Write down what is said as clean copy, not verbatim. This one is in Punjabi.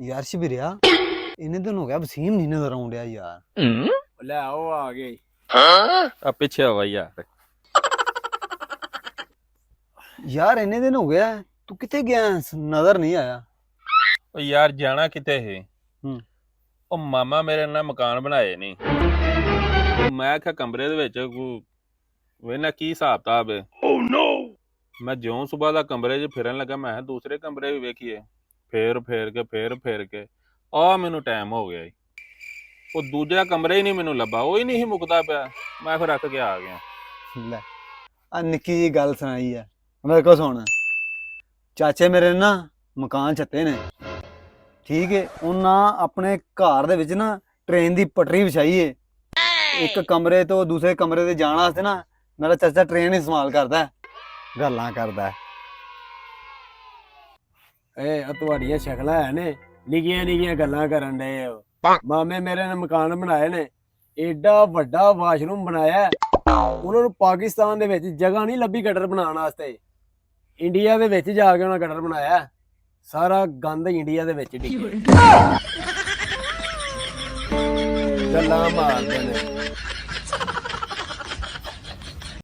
ਯਾਰ ਸ਼ਬੀਰਿਆ ਇਹਨੇ ਦਿਨ ਹੋ ਗਿਆ ਵਸੀਮ ਨਹੀਂ ਨਜ਼ਰ ਆਉਣ ਡਿਆ ਯਾਰ। ਲੈ ਉਹ ਆ ਗਏ। ਆ ਪਿੱਛੇ ਆਵਾ ਯਾਰ। ਯਾਰ ਇੰਨੇ ਦਿਨ ਹੋ ਗਿਆ ਤੂੰ ਕਿੱਥੇ ਗਿਆ ਨਜ਼ਰ ਨਹੀਂ ਆਇਆ। ਉਹ ਯਾਰ ਜਾਣਾ ਕਿਤੇ ਹੈ। ਉਹ ਮਾਮਾ ਮੇਰੇ ਨਾਲ ਮਕਾਨ ਬਣਾਏ ਨਹੀਂ। ਮੈਂ ਕਿਹਾ ਕਮਰੇ ਦੇ ਵਿੱਚ ਵੇਨਾ ਕੀ ਹਿਸਾਬ ਤਾਬ ਹੈ। ਮੈਂ ਜਿਉਂ ਸੁਬਾਹ ਦਾ ਕਮਰੇ 'ਚ ਫਿਰਨ ਲੱਗਾ ਮੈਂ ਕਿਹਾ ਦੂਸਰੇ ਕਮਰੇ ਵੀ ਵੇਖੀਏ। ਫੇਰ ਕੇ ਆ ਮੈਨੂੰ ਟਾਈਮ ਹੋ ਗਿਆ। ਉਹ ਦੂਜਾ ਕਮਰਾ ਹੀ ਨਹੀਂ ਮੈਨੂੰ ਲੱਭਾ, ਉਹ ਹੀ ਨਹੀਂ ਮੁੱਕਦਾ ਪਿਆ। ਮੈਂ ਫਿਰ ਰੱਖ ਕੇ ਆ ਗਿਆ। ਲੈ ਆ ਨਿੱਕੀ ਜੀ ਗੱਲ ਸੁਣਾਈ ਆ ਮੇਰੇ ਕੋਲ ਸੁਣ। ਚਾਚੇ ਮੇਰੇ ਨਾ ਮਕਾਨ ਛੱਤੇ ਨੇ, ਠੀਕ ਹੈ। ਉਹਨਾਂ ਆਪਣੇ ਘਰ ਦੇ ਵਿੱਚ ਨਾ ਟ੍ਰੇਨ ਦੀ ਪਟਰੀ ਵਿਛਾਈ ਏ। ਇੱਕ ਕਮਰੇ ਤੋਂ ਦੂਸਰੇ ਕਮਰੇ ਤੇ ਜਾਣ ਵਾਸਤੇ ਨਾ ਮੇਰਾ ਚਾਚਾ ਟ੍ਰੇਨ ਇਸਤੇਮਾਲ ਕਰਦਾ, ਗੱਲਾਂ ਕਰਦਾ। ਆ ਤੁਹਾਡੀਆਂ ਸ਼ਕਲਾਂ ਹੈ ਨੇ ਨਿੱਕੀਆਂ ਨਿੱਕੀਆਂ ਗੱਲਾਂ ਕਰਨ ਡਏ ਹੋ। ਮਾਮੇ ਮੇਰੇ ਨੇ ਮਕਾਨ ਬਣਾਏ ਨੇ, ਏਡਾ ਵੱਡਾ ਵਾਸ਼ਰੂਮ ਬਣਾਇਆ। ਉਹਨਾਂ ਨੂੰ ਪਾਕਿਸਤਾਨ ਦੇ ਵਿੱਚ ਜਗ੍ਹਾ ਨਹੀਂ ਲੱਭੀ ਗਟਰ ਬਣਾਉਣ ਵਾਸਤੇ। ਇੰਡੀਆ ਦੇ ਵਿੱਚ ਜਾ ਕੇ ਉਹਨਾਂ ਗਟਰ ਬਣਾਇਆ। ਸਾਰਾ ਗੰਦ ਇੰਡੀਆ ਦੇ ਵਿੱਚ ਡਿੱਗਿਆ। ਗੱਲਾਂ ਮਾਰਦੇ ਨੇ।